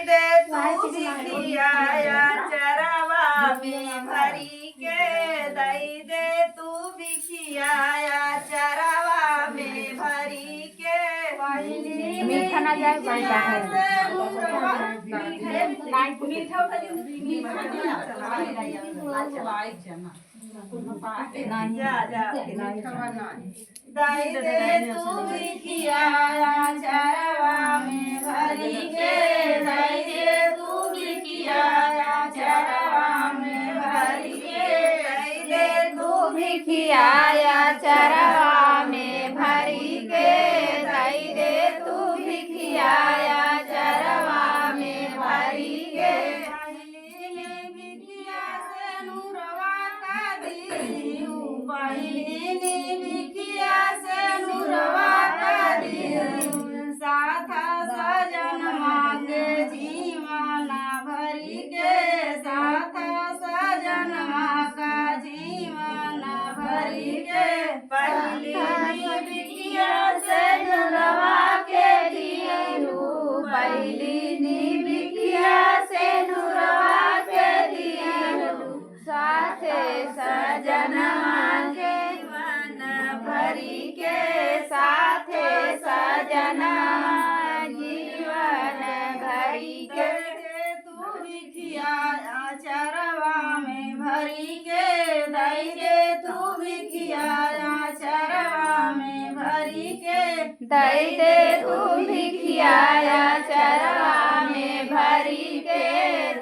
दे तू बिखियाया चरवा में भरी के दई दे तू बिखियाया चरवा में भरी के मीठा ना जाए पैसा है दई दे तू बिखियाया चरवा में भरी के दई दे तू बिखियाया चरवा में भरी के दई दे तू बिखियाया चरवा में भरी के दई दे तू बिखियाया चरवा में भरी के साथा सजन मांगे जीवन भरी के साथा सजन का जीवन भरी के पहली बिटिया से नुरवा के दियू पहली बिटिया से नुरवा के दियू साथे सजन मांगे जीवन भरी के साथे सजन जीवन भरी के तू बिखियाया चरवा में भरी के दई दे तू बिखियाया चरवा में भरी के दई दे तू बिखियाया चरवा में भरी के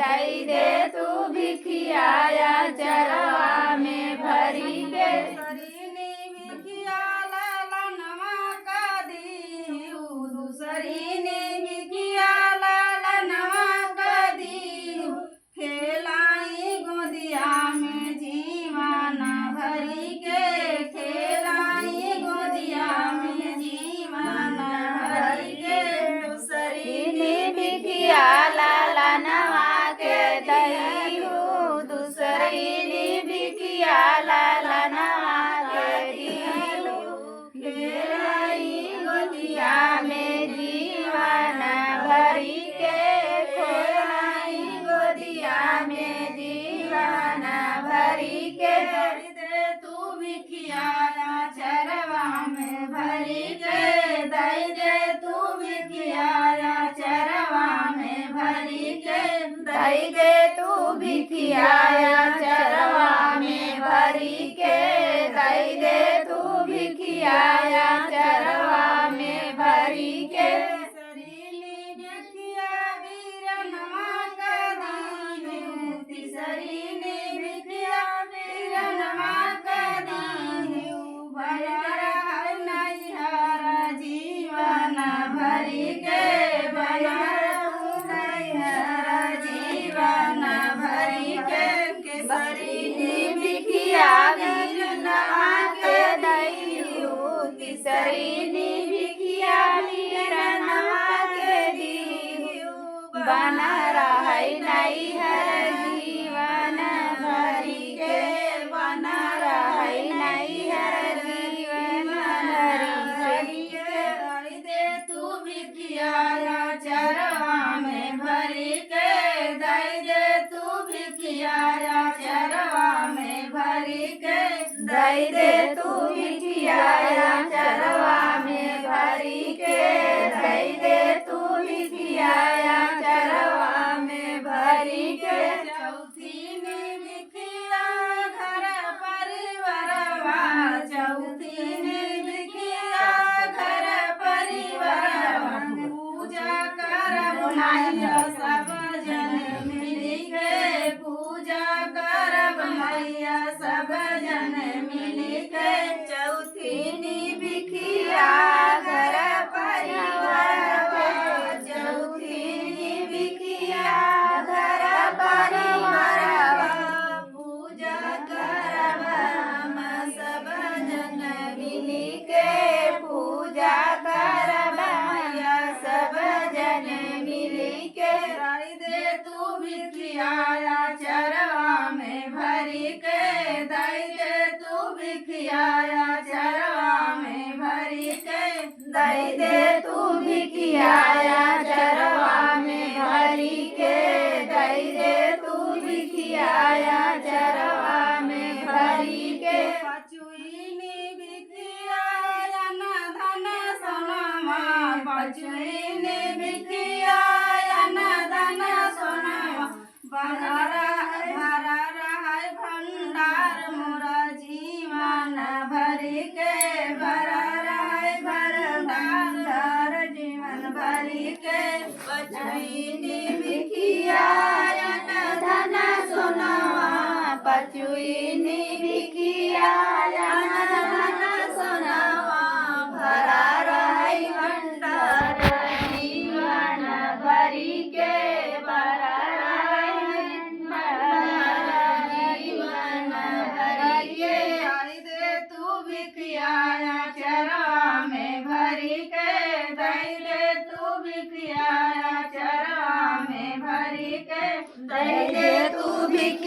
दई दे तू बिखियाया चरवा में भरी के दूसरी ने बिखिया लालनवा कदी खेलाई गोदिया में जीवन भरी के खेलाई गोदिया में जीवन भरी के दूसरी ने बिखिया लालनवा के दईहू दूसरी ने बिखिया लालनवा के दीहू खेलाई गोदिया में जीवन भरी के खोलाई गोदिया में जीवन भरी के दई दे तू बिखियाया चरवा में भरी के दई दे तू बिखियाया चरवा में भरी के दई दे तू बिखियाया चरवा में भरी के दई दे तू बिखियाया चरवा में भरी के जीवन भरी के जीवन भरी के केसरी बिखिया वीरनवा के दईहू तीसरी बिखिया वीरनवा के दीहू बना रही नहीं हर जीवन भरी के बना रही नहीं हर जीवन भरी के दई दे तू बिखियाया चरवा में भरी के दई दे तू बिखियाया चरवा में भरी के दई दे तू बिखियाया चरवा में भरी के दई दे तू बिखियाया चरवा में भरी के चौथी ने बिखिया घर परिवारवा चौथी ने बिखिया घर परिवारवा पूजा कर मैया सब जन मिली के पूजा कर मैया सब जन मिली के चौथी ने बिखिया घर परिवारवा चौथी ने बिखिया घर परिवारवा पूजा करवा हम सब जन मिली के पूजा करवा मैया सब जन मिली के दई दे तू बिखियाया चरवा में भरी के दई दे तू बिखियाया चरवा में भरी के दई दे तू बिखियाया चरवा में भरी बचुनी बिखिया अन धन सोनवा भरा रहे भंडार मोरा जीवन भरी के भरा रहे भंडार जीवन भरी के बचुनी बिखिया अन धन सोनवा बचुनी बिखिया अन धन सोनवा भरा रहे भंडार जीवन भरी के भरा रहे भंडार जीवन भरी के आई दे तू बिखिया चरवा में भरी के दई दे तू बिखिया चरवा में भरी के दई दे तू बिखिया